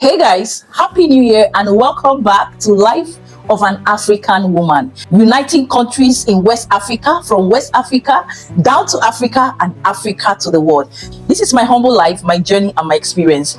Hey guys, Happy New Year and welcome back to Life of an African Woman, uniting countries in West Africa, from West Africa down to Africa and Africa to the world. This is my humble life, my journey and my experience.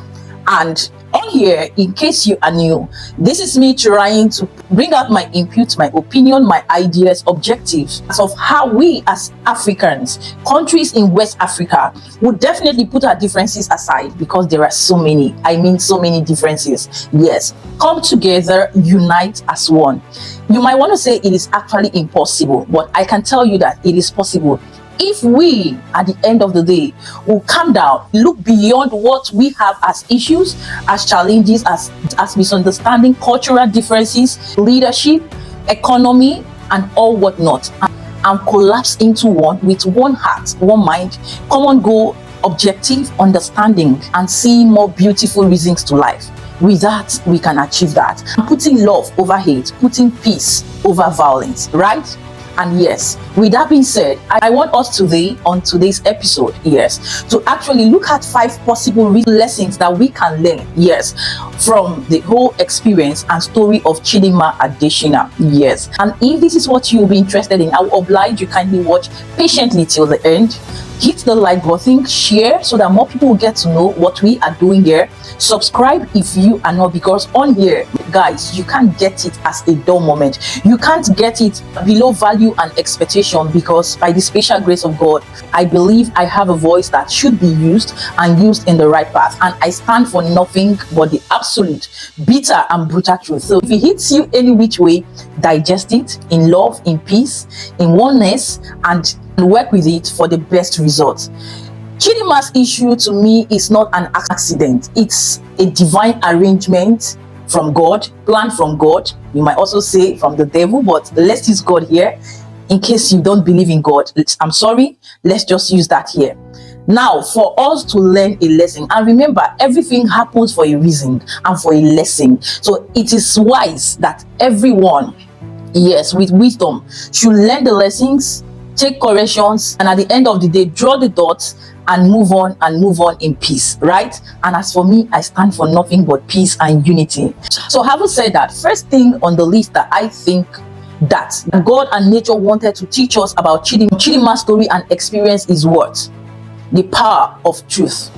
And on here, in case you are new, this is me trying to bring out my input, my opinion, my ideas, objectives of how we as Africans, countries in West Africa, would definitely put our differences aside, because there are so many, so many differences. Yes, come together, unite as one. You might want to say it is actually impossible, but I can tell you that it is possible. If we, at the end of the day, will calm down, look beyond what we have as issues, as challenges, as misunderstanding, cultural differences, leadership, economy, and all whatnot, and collapse into one with one heart, one mind, common goal, objective, understanding, and seeing more beautiful reasons to life. With that, we can achieve that. Putting love over hate, putting peace over violence, right? And yes, with that being said, I want us today, on today's episode, to actually look at 5 possible lessons that we can learn, from the whole experience and story of Chidinma Adeshina, And if this is what you'll be interested in, I will oblige you kindly watch patiently till the end. Hit the like button, share so that more people will get to know what we are doing here. Subscribe if you are not, because on here, guys, you can't get it as a dull moment. You can't get it below value and expectation, because by the special grace of God, I believe I have a voice that should be used and used in the right path. And I stand for nothing but the absolute, bitter and brutal truth. So if it hits you any which way, digest it in love, in peace, in oneness, and work with it for the best results. Chidinma's issue to me is not an accident. It's a divine arrangement from God, planned from God. You might also say from the devil, but let's use God here. In case you don't believe in God, I'm sorry, let's just use that here. Now, for us to learn a lesson, and remember, everything happens for a reason and for a lesson. So it is wise that everyone, with wisdom, should learn the lessons, take corrections, and at the end of the day, draw the dots and move on in peace, right? And as for me, I stand for nothing but peace and unity. So having said that, first thing on the list that I think that God and nature wanted to teach us about Chidinma's story and experience is what? The power of truth.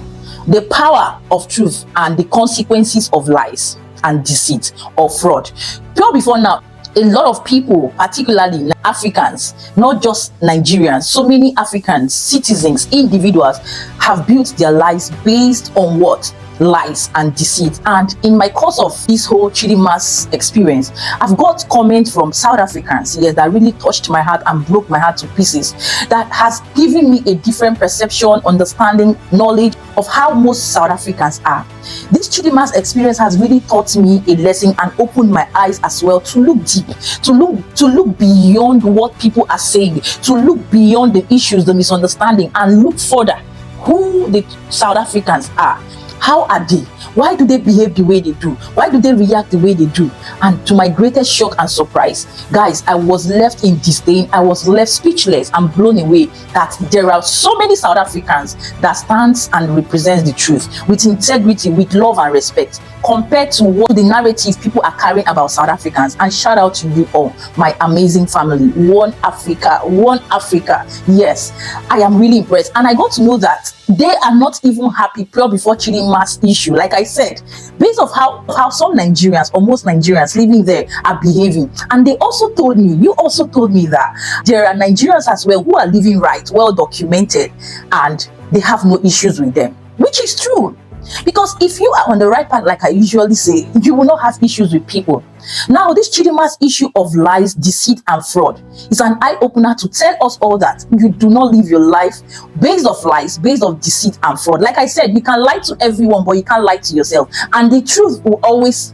The power of truth and the consequences of lies and deceit or fraud. Pure before now, a lot of people, particularly Africans, not just Nigerians, so many Africans, citizens, individuals, have built their lives based on what? Lies and deceit. And in my course of this whole Chidinma's experience, I've got comments from South Africans, that really touched my heart and broke my heart to pieces, that has given me a different perception, understanding, knowledge of how most South Africans are. This Chidinma's experience has really taught me a lesson and opened my eyes as well to look deep, to look beyond what people are saying, to look beyond the issues, the misunderstanding, and look further who the South Africans are. How are they? Why do they behave the way they do? Why do they react the way they do? And to my greatest shock and surprise, guys, I was left in disdain. I was left speechless and blown away that there are so many South Africans that stands and represents the truth with integrity, with love and respect, compared to what the narrative people are carrying about South Africans. And shout out to you all, my amazing family. One Africa, one Africa. Yes, I am really impressed. And I got to know that they are not even happy pure before Chidinma's issue. Like I said, based on how some Nigerians, or most Nigerians living there, are behaving. And they also told me, you also told me, that there are Nigerians as well who are living right, well documented, and they have no issues with them, which is true. Because if you are on the right path, like I usually say, you will not have issues with people. Now, this Chidinma's issue of lies, deceit, and fraud is an eye-opener to tell us all that you do not live your life based off lies, based off deceit and fraud. Like I said, you can lie to everyone, but you can't lie to yourself. And the truth will always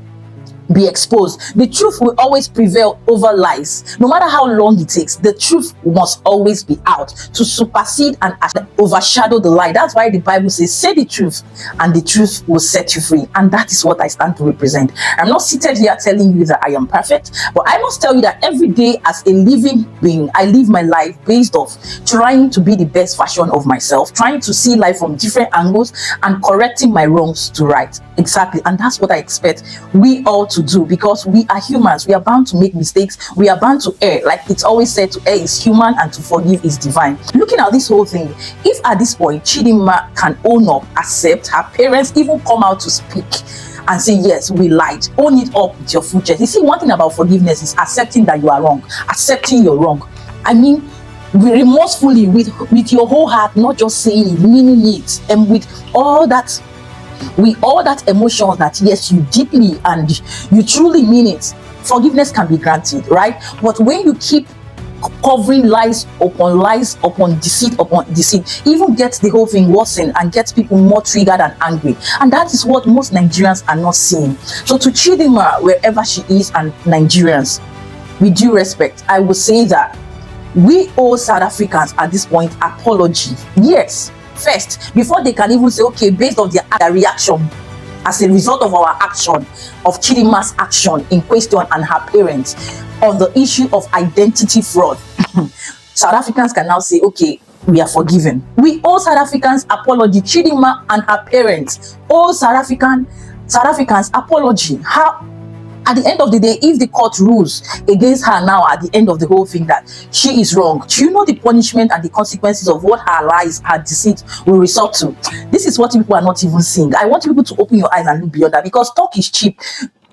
be exposed. The truth will always prevail over lies. No matter how long it takes, the truth must always be out to supersede and overshadow the lie. That's why the Bible says, say the truth and the truth will set you free. And that is what I stand to represent. I'm not seated here telling you that I am perfect, but I must tell you that every day as a living being, I live my life based off trying to be the best version of myself, trying to see life from different angles and correcting my wrongs to right. Exactly. And that's what I expect we all to do, because we are humans. We are bound to make mistakes. We are bound to err. Like it's always said, to err is human and to forgive is divine. Looking at this whole thing, if at this point Chidinma can own up, accept, her parents even come out to speak and say, yes, we lied, own it up with your full chest. You see, one thing about forgiveness is accepting that you are wrong, accepting you're wrong. I mean, remorsefully, with your whole heart, not just saying it, meaning it, and with all that emotions that yes, you deeply and you truly mean it, forgiveness can be granted, right? But when you keep covering lies upon deceit, even gets the whole thing worsened and gets people more triggered and angry. And that is what most Nigerians are not seeing. So to Chidinma, wherever she is, and Nigerians, with due respect, I will say that we owe South Africans at this point apology. Yes, first, before they can even say, okay, based on their reaction as a result of our action, of Chidinma's action in question and her parents on the issue of identity fraud, South Africans can now say, okay, we are forgiven. We owe South Africans apology. Chidinma and her parents owe South Africans apology. How? At the end of the day, if the court rules against her now at the end of the whole thing that she is wrong, do you know the punishment and the consequences of what her lies, her deceit will result to? This is what people are not even seeing. I want people to open your eyes and look beyond that, because talk is cheap.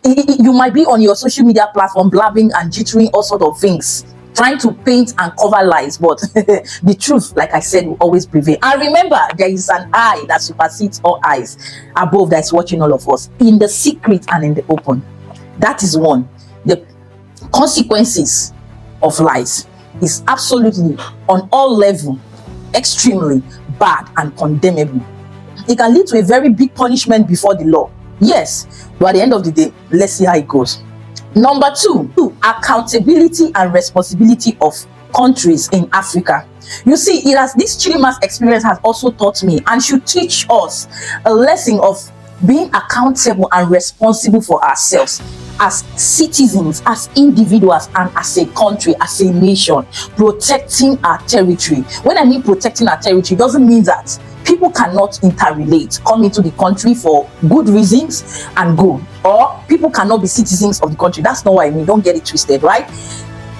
You might be on your social media platform blabbing and jittering all sorts of things, trying to paint and cover lies, but the truth, like I said, will always prevail. And remember, there is an eye that supersedes all eyes above that is watching all of us, in the secret and in the open. That is one. The consequences of lies is absolutely, on all levels, extremely bad and condemnable. It can lead to a very big punishment before the law. Yes, but at the end of the day, let's see how it goes. Number two, accountability and responsibility of countries in Africa. You see, this Chidinma's experience has also taught me and should teach us a lesson of being accountable and responsible for ourselves as citizens, as individuals, and as a country, as a nation, protecting our territory. When I mean protecting our territory, it doesn't mean that people cannot interrelate, come into the country for good reasons and go, or people cannot be citizens of the country. That's not what I mean. Don't get it twisted, right?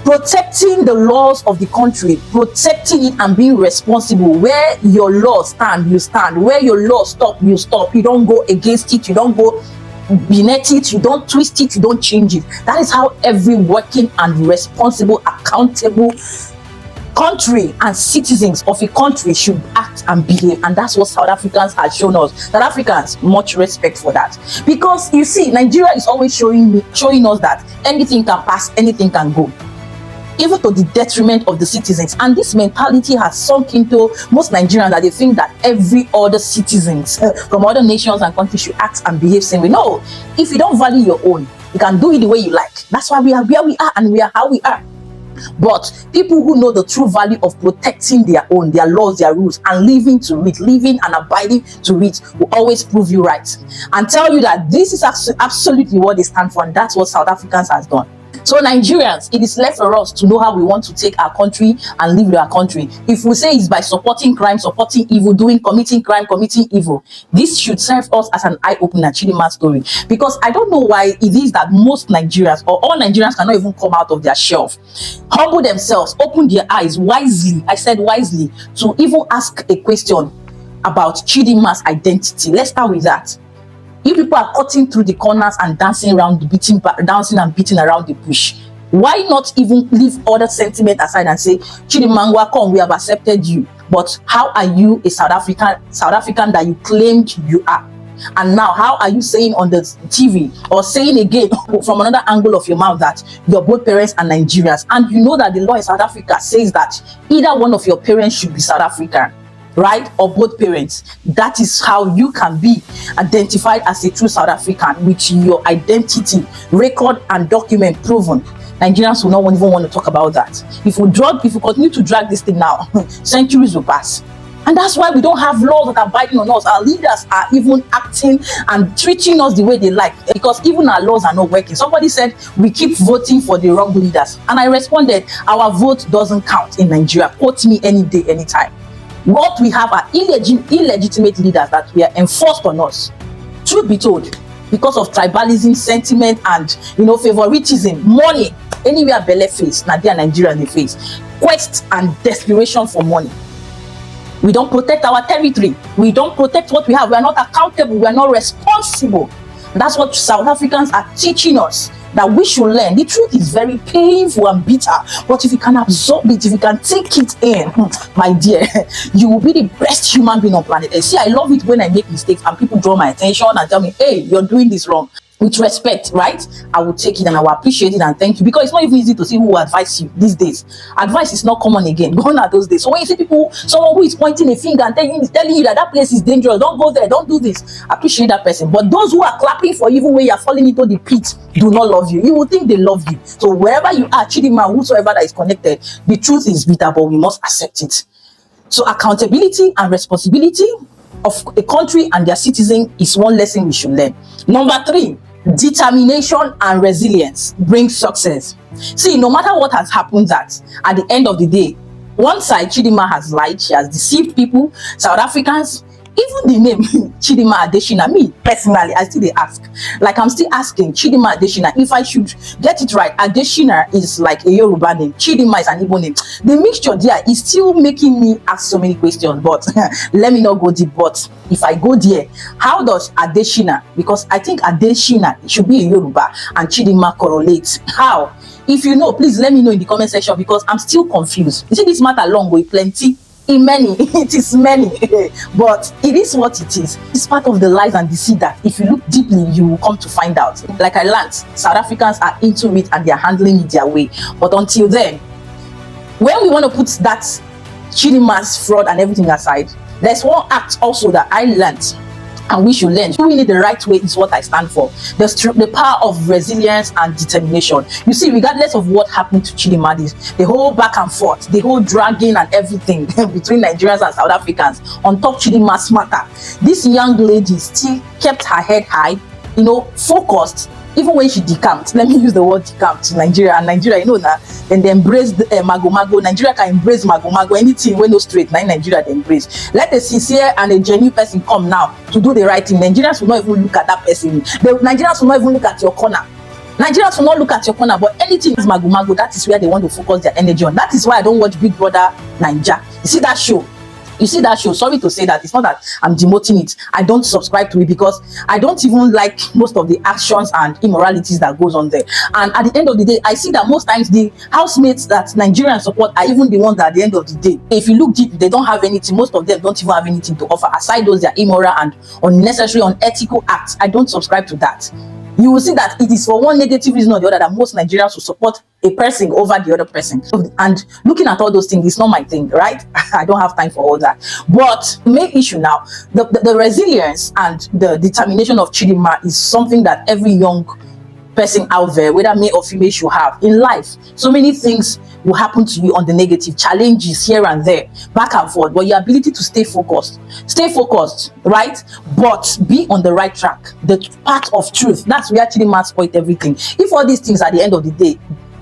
Protecting the laws of the country, protecting it and being responsible. Where your laws stand, you stand. Where your laws stop, you stop. You don't go against it, you don't go beneath it, you don't twist it, you don't change it. That is how every working and responsible, accountable country and citizens of a country should act and behave. And that's what South Africans have shown us. South Africans, much respect for that, because you see, Nigeria is always showing us that anything can pass, anything can go, even to the detriment of the citizens. And this mentality has sunk into most Nigerians, that they think that every other citizens from other nations and countries should act and behave same way. No, if you don't value your own, you can do it the way you like. That's why we are where we are and we are how we are. But people who know the true value of protecting their own, their laws, their rules, and living to it, living and abiding to it, will always prove you right and tell you that this is absolutely what they stand for. And that's what South Africans has done. So Nigerians, it is left for us to know how we want to take our country and live with our country. If we say it's by supporting crime, supporting evil, committing crime, committing evil, this should serve us as an eye-opener, Chidinma's story. Because I don't know why it is that most Nigerians, or all Nigerians, cannot even come out of their shelf, humble themselves, open their eyes wisely, I said wisely, to even ask a question about Chidinma's identity. Let's start with that. You people are cutting through the corners and dancing and beating around the bush. Why not even leave other sentiment aside and say, Chidinma, welcome, we have accepted you, but how are you a South African that you claimed you are? And now, how are you saying on the TV, or saying again from another angle of your mouth, that your both parents are Nigerians, and you know that the law in South Africa says that either one of your parents should be South African? right, or both parents. That is how you can be identified as a true South African, with your identity, record and document proven. Nigerians will not even want to talk about that. If we continue to drag this thing now, centuries will pass. And that's why we don't have laws that are binding on us. Our leaders are even acting and treating us the way they like, because even our laws are not working. Somebody said we keep voting for the wrong leaders, and I responded, our vote doesn't count in Nigeria. Quote me any day, anytime. What we have are illegitimate leaders that were enforced on us. Truth be told, because of tribalism, sentiment, and favoritism, money, anywhere belle face, Nadia Nigeria they face, quest and desperation for money. We don't protect our territory. We don't protect what we have. We are not accountable. We are not responsible. That's what South Africans are teaching us, that we should learn. The truth is very painful and bitter, but if you can absorb it, if you can take it in, my dear, you will be the best human being on planet Earth. See, I love it when I make mistakes and people draw my attention and tell me, hey, you're doing this wrong. With respect, right? I will take it and I will appreciate it and thank you, because it's not even easy to see who will advise you these days. Advice is not common again. Gone are those days. So when you see someone who is pointing a finger and telling you that place is dangerous, don't go there, don't do this, appreciate that person. But those who are clapping for you even when you are falling into the pit do not love you. You will think they love you. So wherever you are, Chidinma, whosoever that is connected, the truth is bitter, but we must accept it. So accountability and responsibility of a country and their citizen is one lesson we should learn. Number 3, determination and resilience brings success. See, no matter what has happened, that at the end of the day, one side, Chidinma has lied, she has deceived people, South Africans. Even the name Chidinmaadeshina, me personally, I still ask. Like, I'm still asking Chidinmaadeshina if I should get it right. Adeshina is like a Yoruba name, Chidinma is an Igbo name. The mixture there is still making me ask so many questions, but let me not go deep. But if I go there, how does Adeshina, because I think Adeshina should be a Yoruba and Chidinma correlates. How? If you know, please let me know in the comment section, because I'm still confused. You see, this matter long with plenty. In many, it is many, but it is what it is. It's part of the lies and deceit that if you look deeply, you will come to find out. Like I learned, South Africans are into it and they are handling it their way. But until then, when we want to put that Chidinma's fraud and everything aside, there's one act also that I learned and we should learn. Doing it the right way is what I stand for. The power of resilience and determination. You see, regardless of what happened to Chidinma, the whole back and forth, the whole dragging and everything between Nigerians and South Africans on top Chidinma's matter, this young lady still kept her head high, focused. Even when she decamped, let me use the word decamped to Nigeria, and Nigeria, then they embraced mago. Nigeria can embrace mago. Anything when no straight, now Nigeria they embrace. Let a sincere and a genuine person come now to do the right thing. Nigerians will not even look at that person. Nigerians will not even look at your corner. Nigerians will not look at your corner, but anything is mago. That is where they want to focus their energy on. That is why I don't watch Big Brother Naija. You see that show? Sorry to say that. It's not that I'm demoting it. I don't subscribe to it because I don't even like most of the actions and immoralities that goes on there. And at the end of the day, I see that most times the housemates that Nigerians support are even the ones that at the end of the day, if you look deep, they don't have anything. Most of them don't even have anything to offer. Aside those, they're immoral and unnecessary, unethical acts. I don't subscribe to that. You will see that it is for one negative reason or the other that most Nigerians will support a person over the other person. And looking at all those things is not my thing, right? I don't have time for all that. But the main issue now, the resilience and the determination of Chidinma is something that every young person out there, whether male or female, should have in life. So many things will happen to you on the negative, challenges here and there, back and forth, but your ability to stay focused, right? But be on the right track, the path of truth. That's where Chidinma spoiled everything. If all these things at the end of the day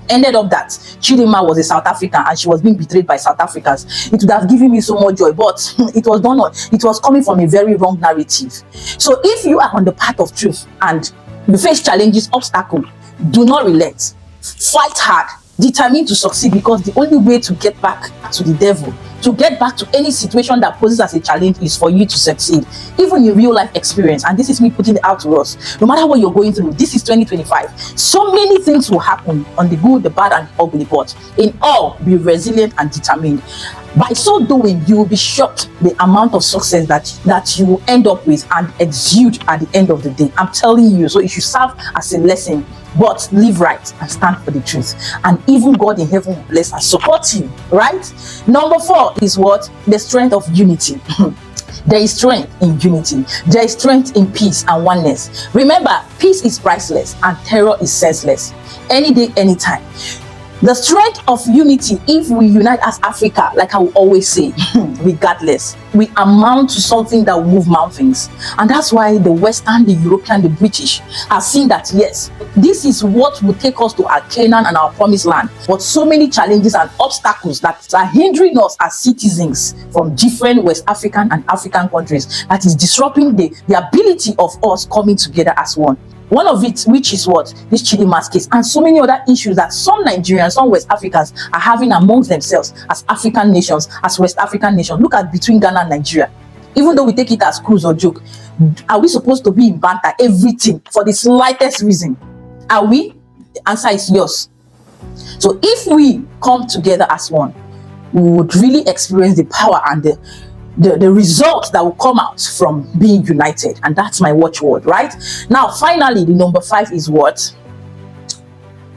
ended up that Chidinma was a South African and she was being betrayed by South Africans, it would have given me so much joy, but it was coming from a very wrong narrative. So if you are on the path of truth and you face challenges, obstacles, do not relent. Fight hard. Determined to succeed, because the only way to get back to the devil, to get back to any situation that poses as a challenge, is for you to succeed, even in real life experience. And this is me putting it out to us. No matter what you're going through, this is 2025. So many things will happen on the good, the bad, and the ugly, but in all, be resilient and determined. By so doing, you will be shocked the amount of success that you will end up with and exude at the end of the day. I'm telling you, so it should serve as a lesson. But live right and stand for the truth, and even God in heaven will bless and support you, right? Number 4 is what? The strength of unity. There is strength in unity. There is strength in peace and oneness. Remember, peace is priceless and terror is senseless. Any day, anytime. The strength of unity, if we unite as Africa, like I will always say, regardless, we amount to something that will move mountains. And that's why the Western, the European, the British have seen that, yes, this is what will take us to our Canaan and our promised land. But so many challenges and obstacles that are hindering us as citizens from different West African and African countries, that is disrupting the ability of us coming together as one. One of it, which is what? This Chidinma's case, and so many other issues that some Nigerians, some West Africans are having amongst themselves as African nations, as West African nations. Look at between Ghana and Nigeria. Even though we take it as cruise or joke, are we supposed to be in banter everything for the slightest reason? Are we? The answer is yes. So if we come together as one, we would really experience the power and the results that will come out from being united. And that's my watchword, right? Now, finally, the number 5 is what?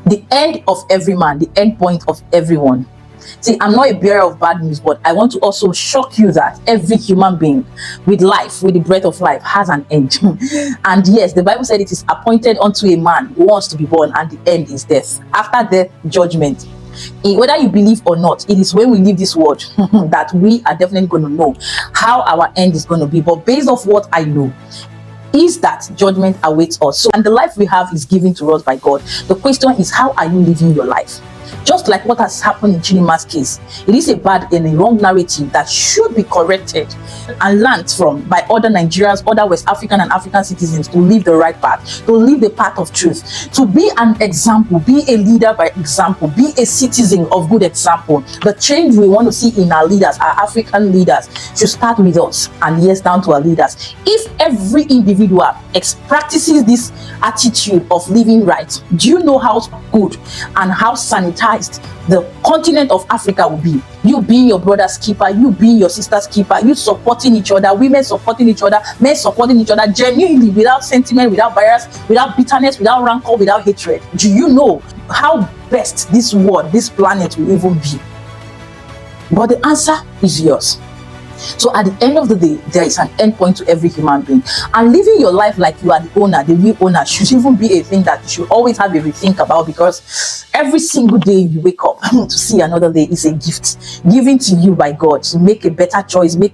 The end of every man, the end point of everyone. See, I'm not a bearer of bad news, but I want to also shock you that every human being with life, with the breath of life, has an end. And yes, the Bible said it is appointed unto a man who wants to be born, and the end is death. After death, judgment. Whether you believe or not, it is when we leave this world that we are definitely going to know how our end is going to be. But based off what I know is that judgment awaits us. So, and the life we have is given to us by God. The question is, how are you living your life? Just like what has happened in Chidinma's case, it is a bad and a wrong narrative that should be corrected and learned from by other Nigerians, other West African and African citizens to live the right path, to live the path of truth, to be an example, be a leader by example, be a citizen of good example. The change we want to see in our leaders, our African leaders, should start with us, and yes, down to our leaders. If every individual practices this attitude of living right, do you know how good and how sanitized the continent of Africa will be? You being your brother's keeper, you being your sister's keeper, you supporting each other, women supporting each other, men supporting each other genuinely, without sentiment, without bias, without bitterness, without rancor, without hatred. Do you know how best this world, this planet will even be? But the answer is yours. So at the end of the day, there is an end point to every human being. And living your life like you are the owner, the real owner, should even be a thing that you should always have a rethink about, because every single day you wake up to see another day is a gift given to you by God to make a better choice, make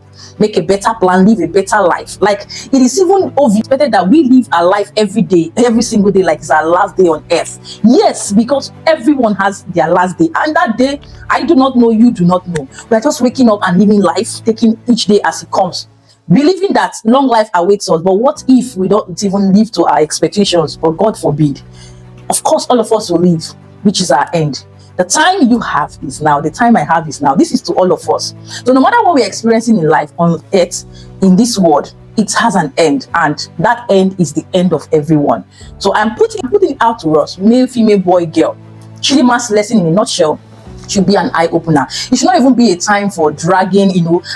a better plan, live a better life. Like, it is even obvious better that we live our life every day, every single day, like it's our last day on earth. Yes, because everyone has their last day, and that day, I do not know, you do not know. We are just waking up and living life, taking each day as it comes, believing that long life awaits us. But what if we don't even live to our expectations? But God forbid. Of course, all of us will live, which is our end. The time you have is now. The time I have is now. This is to all of us. So no matter what we're experiencing in life, on earth, in this world, it has an end, and that end is the end of everyone. So I'm putting it out to us, male, female, boy, girl. Chidinma's lesson in a nutshell should be an eye-opener. It should not even be a time for dragging,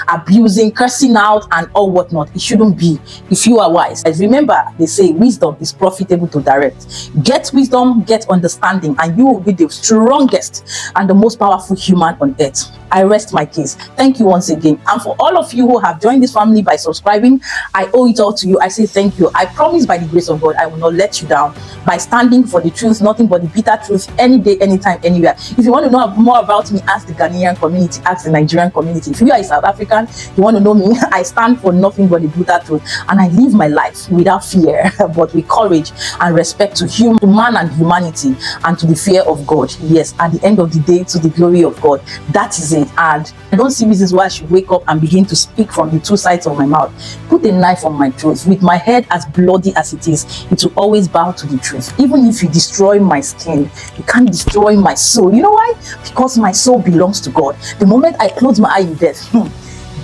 abusing, cursing out and all whatnot. It shouldn't be, if you are wise. As remember, they say wisdom is profitable to direct. Get wisdom, get understanding, and you will be the strongest and the most powerful human on earth. I rest my case. Thank you once again. And for all of you who have joined this family by subscribing, I owe it all to you. I say thank you. I promise by the grace of God, I will not let you down by standing for the truth, nothing but the bitter truth, any day, anytime, anywhere. If you want to know more about me, ask the Ghanaian community, ask the Nigerian community. If you are a South African, you want to know me, I stand for nothing but the bitter truth, and I live my life without fear, but with courage and respect to man and humanity, and to the fear of God. Yes, at the end of the day, to the glory of God. That is it. And I don't see reasons why I should wake up and begin to speak from the two sides of my mouth. Put a knife on my throat. With my head as bloody as it is, it will always bow to the truth. Even if you destroy my skin, you can't destroy my soul. You know why? Because my soul belongs to God. The moment I close my eye in death,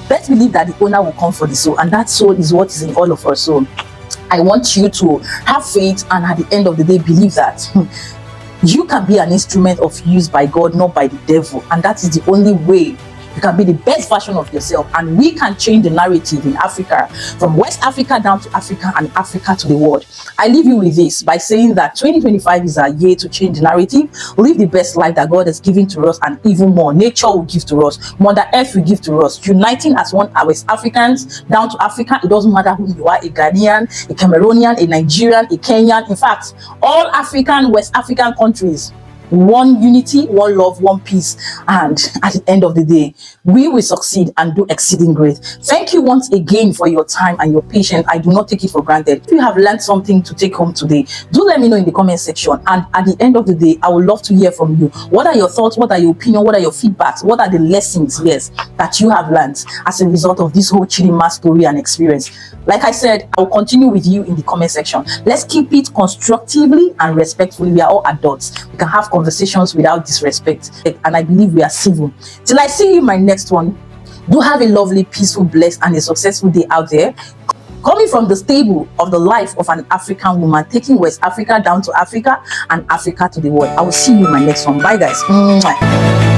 best believe that the owner will come for the soul, and that soul is what is in all of us. So I want you to have faith, and at the end of the day, believe that you can be an instrument of use by God, not by the devil. And that is the only way you You can be the best version of yourself, and we can change the narrative in Africa, from West Africa down to Africa and Africa to the world. I leave you with this by saying that 2025 is our year to change the narrative, live the best life that God has given to us, and even more. Nature will give to us, Mother Earth will give to us, uniting as one West Africans down to Africa. It doesn't matter who you are, a Ghanaian, a Cameroonian, a Nigerian, a Kenyan. In fact, all African, West African countries, one unity, one love, one peace, and at the end of the day, we will succeed and do exceeding great. Thank you once again for your time and your patience. I do not take it for granted. If you have learned something to take home today, do let me know in the comment section, and at the end of the day, I would love to hear from you. What are your thoughts? What are your opinions? What are your feedbacks? What are the lessons, yes, that you have learned as a result of this whole Chidinma story and experience? Like I said, I will continue with you in the comment section. Let's keep it constructively and respectfully. We are all adults. We can have conversations without disrespect, and I believe we are civil. Till I see you in my next one, do have a lovely, peaceful, blessed, and a successful day out there. Coming from the stable of the life of an African woman, taking West Africa down to Africa and Africa to the world. I will see you in my next one. Bye, guys. Mwah.